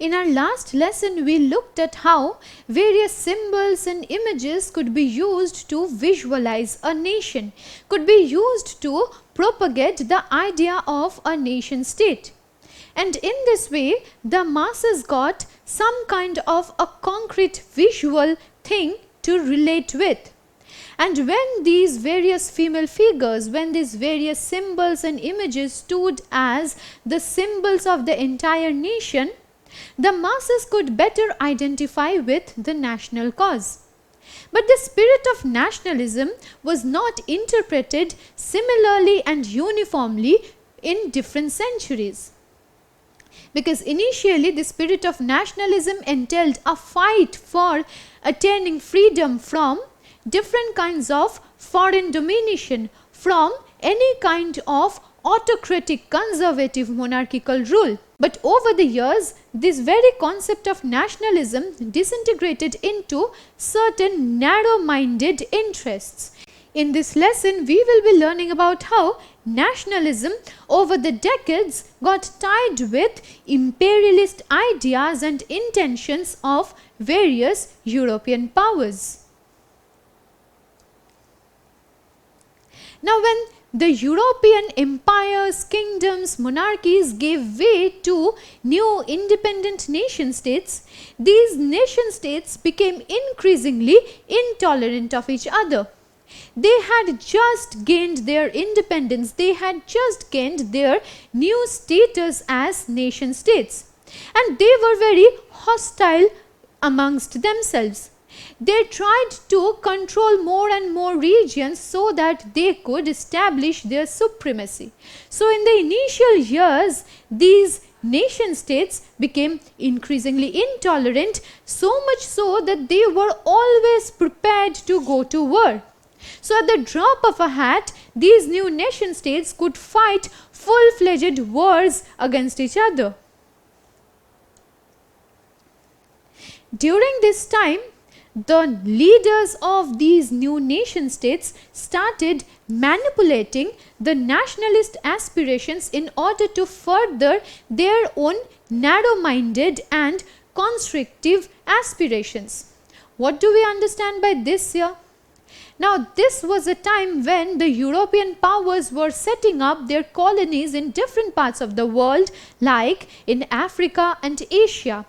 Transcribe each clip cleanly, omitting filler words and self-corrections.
In our last lesson, we looked at how various symbols and images could be used to visualize a nation, could be used to propagate the idea of a nation state. And in this way, the masses got some kind of a concrete visual thing to relate with. And when these various female figures, when these various symbols and images stood as the symbols of the entire nation, the masses could better identify with the national cause. But the spirit of nationalism was not interpreted similarly and uniformly in different centuries. Because initially the spirit of nationalism entailed a fight for attaining freedom from different kinds of foreign domination, from any kind of autocratic conservative monarchical rule. But over the years, this very concept of nationalism disintegrated into certain narrow-minded interests. In this lesson, we will be learning about how nationalism over the decades got tied with imperialist ideas and intentions of various European powers. Now, when the European empires, kingdoms, monarchies gave way to new independent nation states, these nation states became increasingly intolerant of each other. They had just gained their independence, they had just gained their new status as nation states, and they were very hostile amongst themselves. They tried to control more and more regions so that they could establish their supremacy. So in the initial years, these nation states became increasingly intolerant, so much so that they were always prepared to go to war. So at the drop of a hat, these new nation states could fight full-fledged wars against each other. During this time, the leaders of these new nation states started manipulating the nationalist aspirations in order to further their own narrow-minded and constrictive aspirations. What do we understand by this here? Now, this was a time when the European powers were setting up their colonies in different parts of the world, like in Africa and Asia.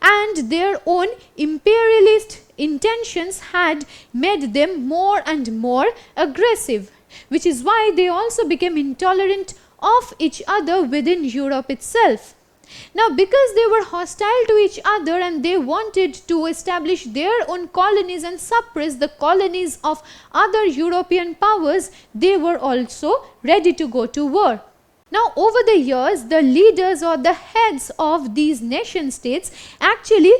And their own imperialist intentions had made them more and more aggressive, which is why they also became intolerant of each other within Europe itself. Now, because they were hostile to each other and they wanted to establish their own colonies and suppress the colonies of other European powers, they were also ready to go to war. Now, over the years, the leaders or the heads of these nation states actually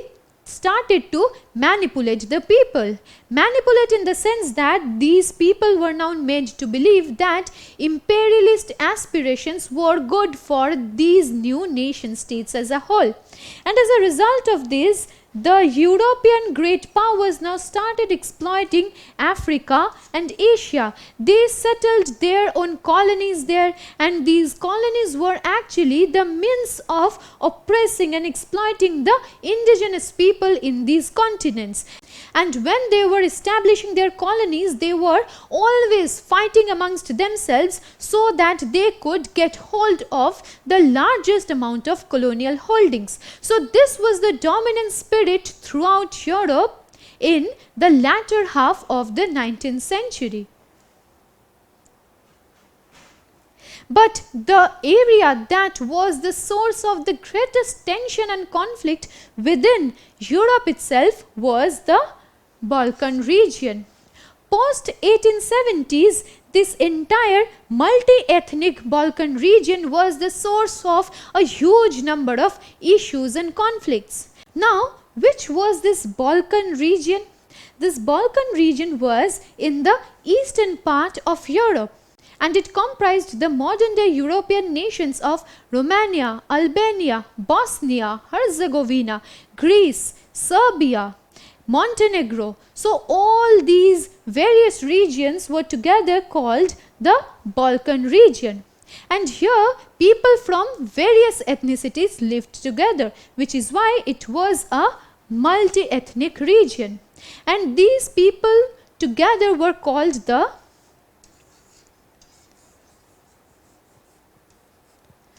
started to manipulate the people. Manipulate in the sense that these people were now made to believe that imperialist aspirations were good for these new nation states as a whole. And as a result of this, the European great powers now started exploiting Africa and Asia. They settled their own colonies there, and these colonies were actually the means of oppressing and exploiting the indigenous people in these continents. And when they were establishing their colonies, they were always fighting amongst themselves so that they could get hold of the largest amount of colonial holdings. So this was the dominant spirit throughout Europe in the latter half of the 19th century. But the area that was the source of the greatest tension and conflict within Europe itself was the Balkan region. Post 1870s, this entire multi-ethnic Balkan region was the source of a huge number of issues and conflicts. Now, which was this Balkan region? This Balkan region was in the eastern part of Europe, and it comprised the modern-day European nations of Romania, Albania, Bosnia, Herzegovina, Greece, Serbia, Montenegro. So all these various regions were together called the Balkan region. And here people from various ethnicities lived together, which is why it was a multi-ethnic region. And these people together were called the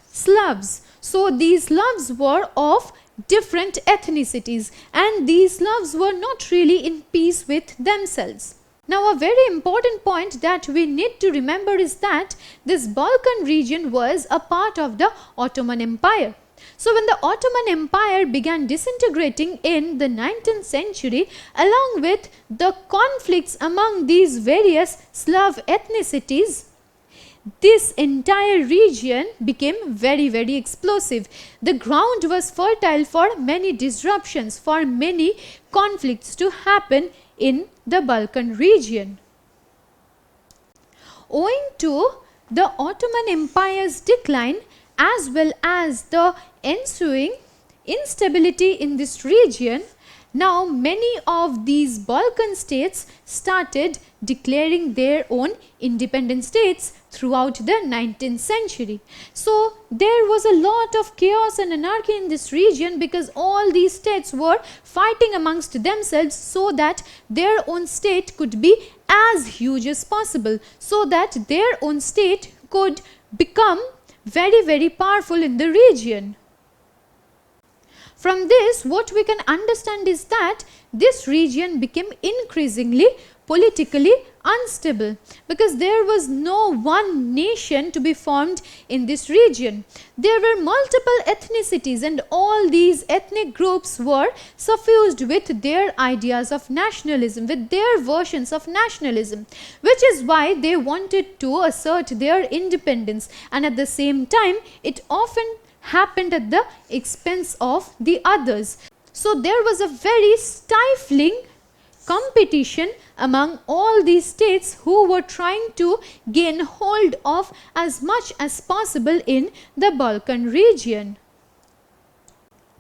Slavs. So these Slavs were of different ethnicities, and these Slavs were not really in peace with themselves. Now a very important point that we need to remember is that this Balkan region was a part of the Ottoman Empire. So when the Ottoman Empire began disintegrating in the 19th century, along with the conflicts among these various Slav ethnicities, this entire region became very explosive. The ground was fertile for many disruptions, for many conflicts to happen in the Balkan region. Owing to the Ottoman Empire's decline as well as the ensuing instability in this region, now many of these Balkan states started declaring their own independent states throughout the 19th century. So there was a lot of chaos and anarchy in this region because all these states were fighting amongst themselves so that their own state could be as huge as possible, so that their own state could become very powerful in the region. From this, what we can understand is that this region became increasingly politically unstable because there was no one nation to be formed in this region. There were multiple ethnicities, and all these ethnic groups were suffused with their ideas of nationalism, with their versions of nationalism, which is why they wanted to assert their independence, and at the same time it often happened at the expense of the others. So there was a very stifling competition among all these states who were trying to gain hold of as much as possible in the Balkan region.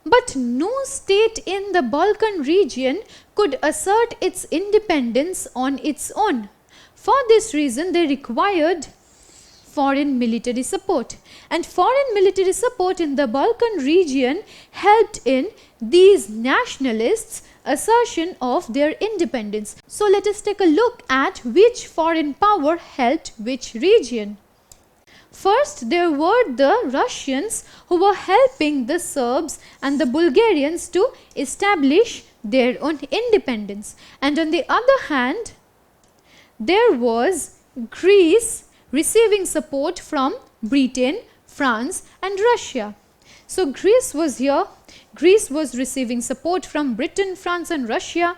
But no state in the Balkan region could assert its independence on its own. For this reason, they required foreign military support, and foreign military support in the Balkan region helped in these nationalists' assertion of their independence. So let us take a look at which foreign power helped which region. First, there were the Russians who were helping the Serbs and the Bulgarians to establish their own independence, and on the other hand there was Greece receiving support from Britain, France and Russia. So Greece was here, Greece was receiving support from Britain, France and Russia,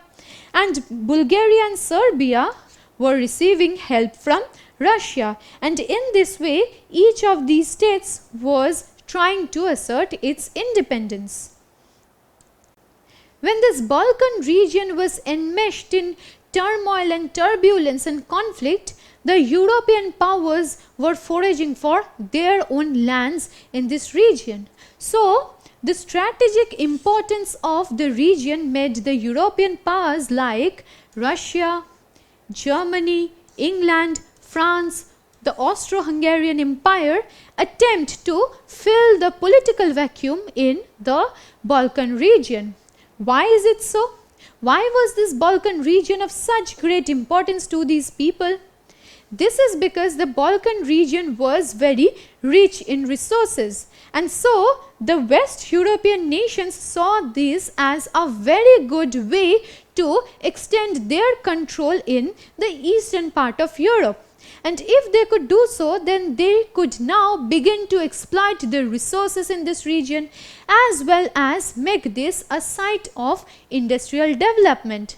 and Bulgaria and Serbia were receiving help from Russia, and in this way each of these states was trying to assert its independence. When this Balkan region was enmeshed in turmoil and turbulence and conflict, the European powers were foraging for their own lands in this region. So the strategic importance of the region made the European powers like Russia, Germany, England, France, the Austro-Hungarian Empire attempt to fill the political vacuum in the Balkan region. Why is it so? Why was this Balkan region of such great importance to these people? This is because the Balkan region was very rich in resources, and so the West European nations saw this as a very good way to extend their control in the eastern part of Europe. And if they could do so, then they could now begin to exploit the resources in this region as well as make this a site of industrial development.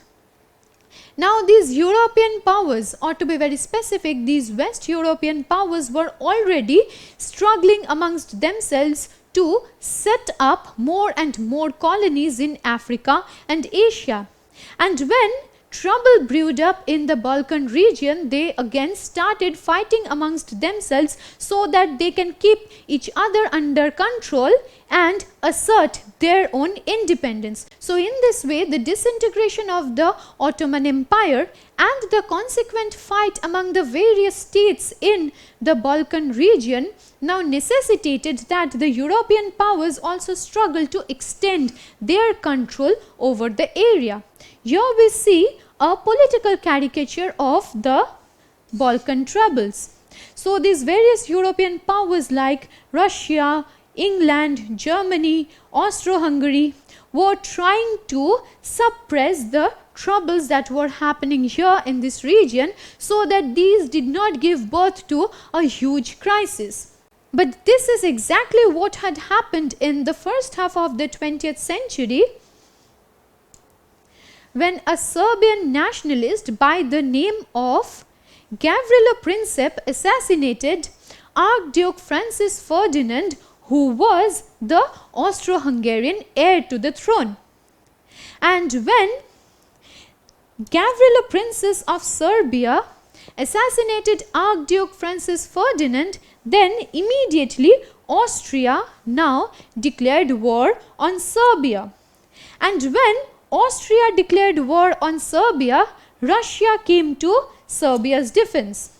Now these European powers, or to be very specific, these West European powers were already struggling amongst themselves to set up more and more colonies in Africa and Asia. And when trouble brewed up in the Balkan region, they again started fighting amongst themselves so that they can keep each other under control and assert their own independence. So in this way, the disintegration of the Ottoman Empire and the consequent fight among the various states in the Balkan region now necessitated that the European powers also struggle to extend their control over the area. Here we see a political caricature of the Balkan troubles. So these various European powers like Russia, England, Germany, Austro-Hungary were trying to suppress the troubles that were happening here in this region so that these did not give birth to a huge crisis. But this is exactly what had happened in the first half of the 20th century, when a Serbian nationalist by the name of Gavrilo Princip assassinated Archduke Francis Ferdinand, who was the Austro-Hungarian heir to the throne. And when Gavrilo Princip of Serbia assassinated Archduke Francis Ferdinand, then immediately Austria now declared war on Serbia. And when Austria declared war on Serbia, Russia came to Serbia's defense.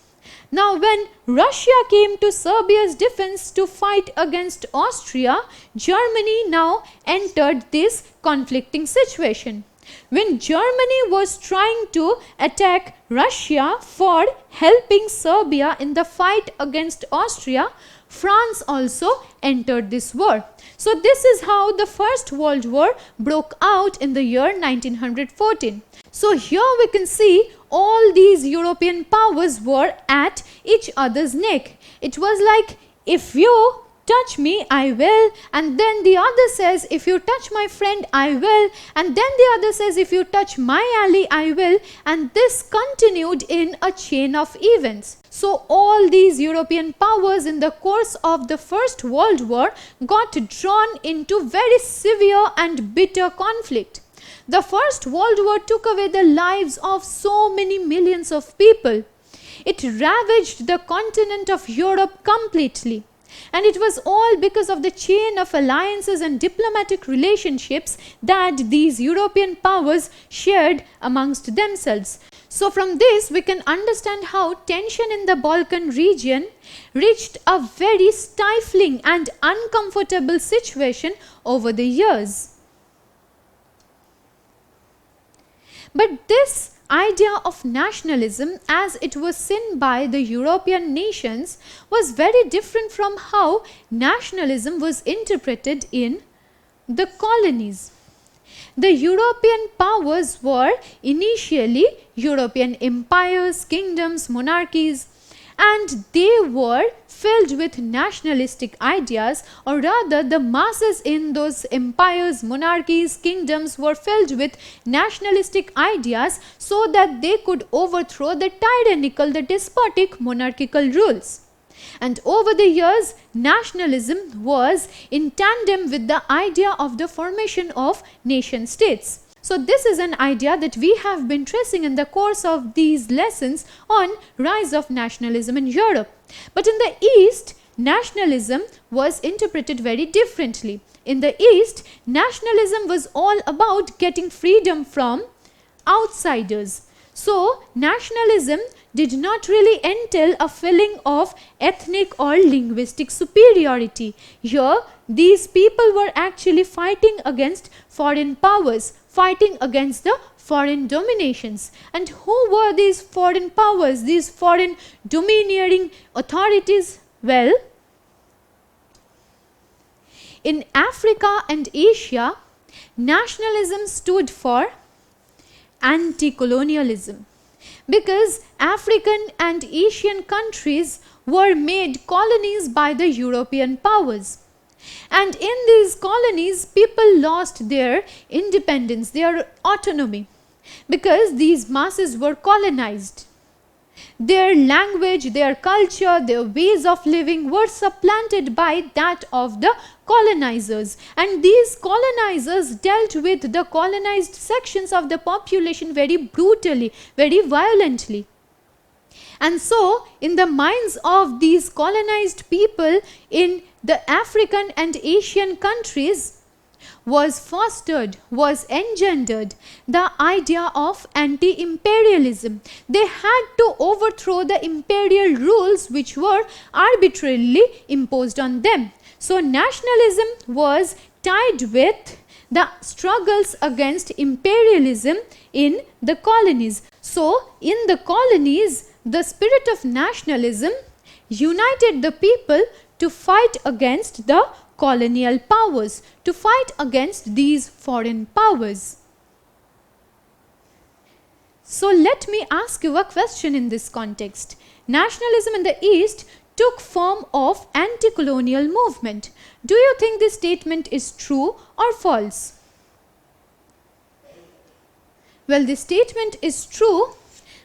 Now when Russia came to Serbia's defense to fight against Austria, Germany now entered this conflicting situation. When Germany was trying to attack Russia for helping Serbia in the fight against Austria, France also entered this war. So this is how the First World War broke out in the year 1914. So here we can see all these European powers were at each other's neck. It was like, if you touch me, I will, and then the other says, if you touch my friend, I will, and then the other says, if you touch my ally, I will, and this continued in a chain of events. So all these European powers in the course of the First World War got drawn into very severe and bitter conflict. The First World War took away the lives of so many millions of people. It ravaged the continent of Europe completely. And it was all because of the chain of alliances and diplomatic relationships that these European powers shared amongst themselves. So from this we can understand how tension in the Balkan region reached a very stifling and uncomfortable situation over the years. But this idea of nationalism as it was seen by the European nations was very different from how nationalism was interpreted in the colonies. The European powers were initially European empires, kingdoms, monarchies, and they were filled with nationalistic ideas, or rather the masses in those empires, monarchies, kingdoms were filled with nationalistic ideas so that they could overthrow the tyrannical, the despotic monarchical rules. And over the years, nationalism was in tandem with the idea of the formation of nation states. So this is an idea that we have been tracing in the course of these lessons on rise of nationalism in Europe. But in the East, nationalism was interpreted very differently. In the East, nationalism was all about getting freedom from outsiders. So nationalism did not really entail a feeling of ethnic or linguistic superiority. Here, these people were actually fighting against foreign powers, fighting against the foreign dominations. And who were these foreign powers, these foreign domineering authorities? Well, in Africa and Asia, nationalism stood for anti-colonialism, because African and Asian countries were made colonies by the European powers. And in these colonies, people lost their independence, their autonomy, because these masses were colonized. Their language, their culture, their ways of living were supplanted by that of the colonizers. And these colonizers dealt with the colonized sections of the population very brutally, very violently. And so, in the minds of these colonized people in the African and Asian countries, was fostered, was engendered the idea of anti-imperialism. They had to overthrow the imperial rules which were arbitrarily imposed on them. So nationalism was tied with the struggles against imperialism in the colonies. So in the colonies, the spirit of nationalism united the people to fight against the colonial powers, to fight against these foreign powers. So let me ask you a question in this context. Nationalism in the East took form of anti-colonial movement. Do you think this statement is true or false? Well, this statement is true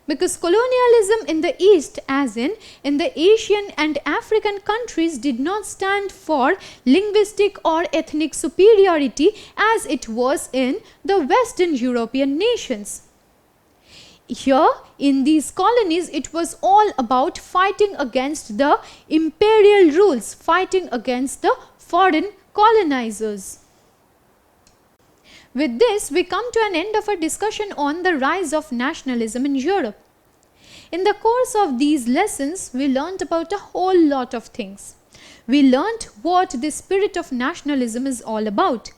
because colonialism in the East, as in the Asian and African countries, did not stand for linguistic or ethnic superiority as it was in the Western European nations. Here in these colonies, it was all about fighting against the imperial rules, fighting against the foreign colonizers. With this, we come to an end of our discussion on the rise of nationalism in Europe. In the course of these lessons, we learnt about a whole lot of things. We learnt what the spirit of nationalism is all about.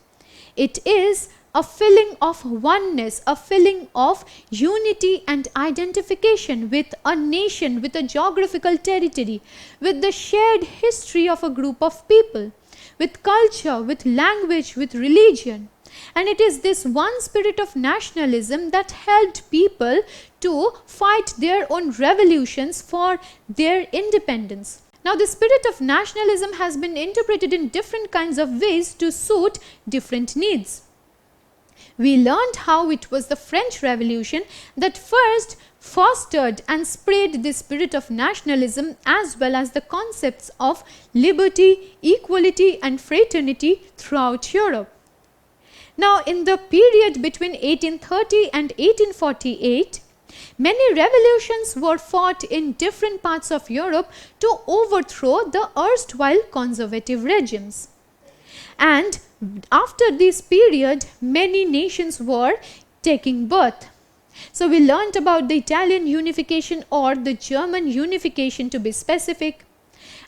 It is a feeling of oneness, a feeling of unity and identification with a nation, with a geographical territory, with the shared history of a group of people, with culture, with language, with religion. And it is this one spirit of nationalism that helped people to fight their own revolutions for their independence. Now, the spirit of nationalism has been interpreted in different kinds of ways to suit different needs. We learned how it was the French Revolution that first fostered and spread the spirit of nationalism as well as the concepts of liberty, equality and fraternity throughout Europe. Now, in the period between 1830 and 1848, many revolutions were fought in different parts of Europe to overthrow the erstwhile conservative regimes. And after this period, many nations were taking birth. So we learnt about the Italian unification or the German unification, to be specific.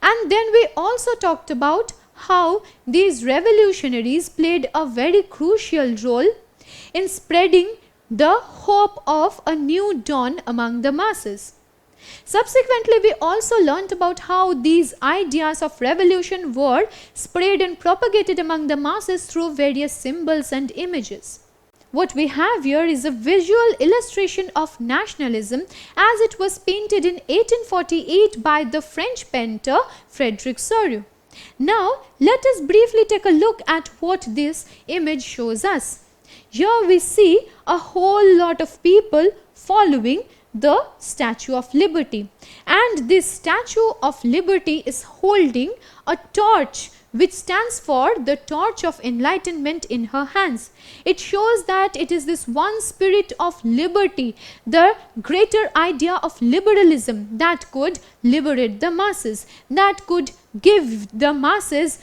And then we also talked about how these revolutionaries played a very crucial role in spreading the hope of a new dawn among the masses. Subsequently, we also learnt about how these ideas of revolution were spread and propagated among the masses through various symbols and images. What we have here is a visual illustration of nationalism as it was painted in 1848 by the French painter Frédéric Soriot. Now, let us briefly take a look at what this image shows us. Here we see a whole lot of people following the Statue of Liberty, and this Statue of Liberty is holding a torch which stands for the torch of enlightenment in her hands. It shows that it is this one spirit of liberty, the greater idea of liberalism that could liberate the masses, that could give the masses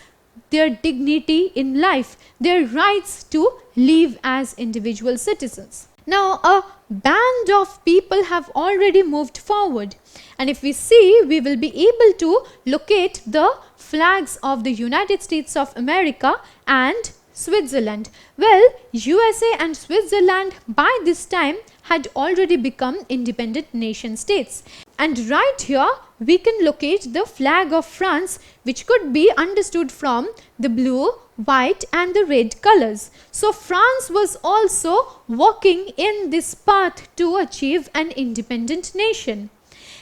their dignity in life, their rights to live as individual citizens. Now, a band of people have already moved forward, and if we see, we will be able to locate the flags of the United States of America and Switzerland. Well, USA and Switzerland by this time had already become independent nation states. And right here we can locate the flag of France, which could be understood from the blue, white and the red colors. So France was also walking in this path to achieve an independent nation.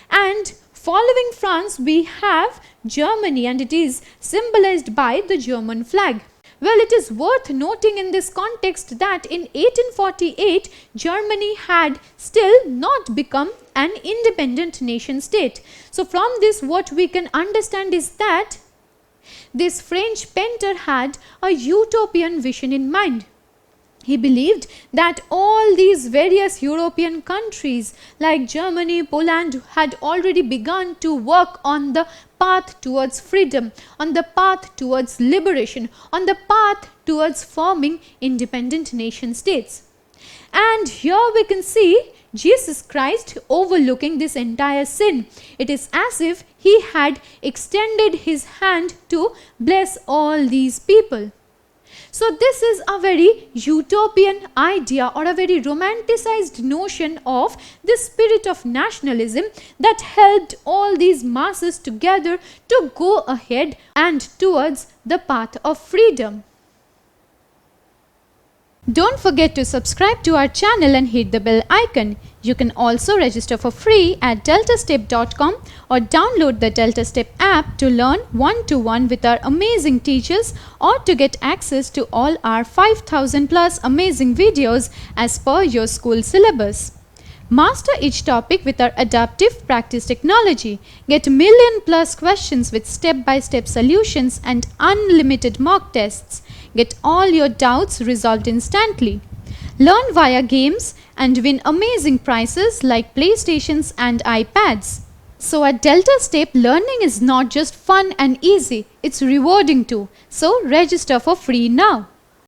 And following France, we have Germany, and it is symbolized by the German flag. Well, it is worth noting in this context that in 1848, Germany had still not become an independent nation state. So from this, what we can understand is that this French painter had a utopian vision in mind. He believed that all these various European countries like Germany, Poland had already begun to work on the path towards freedom, on the path towards liberation, on the path towards forming independent nation states. And here we can see Jesus Christ overlooking this entire sin. It is as if he had extended his hand to bless all these people. So this is a very utopian idea or a very romanticized notion of the spirit of nationalism that helped all these masses together to go ahead and towards the path of freedom. Don't forget to subscribe to our channel and hit the bell icon. You can also register for free at DeltaStep.com or download the DeltaStep app to learn one-to-one with our amazing teachers or to get access to all our 5,000 plus amazing videos as per your school syllabus. Master each topic with our adaptive practice technology. Get million plus questions with step-by-step solutions and unlimited mock tests. Get all your doubts resolved instantly. Learn via games and win amazing prizes like PlayStations and iPads. So at DeltaStep, learning is not just fun and easy, it's rewarding too. So register for free now.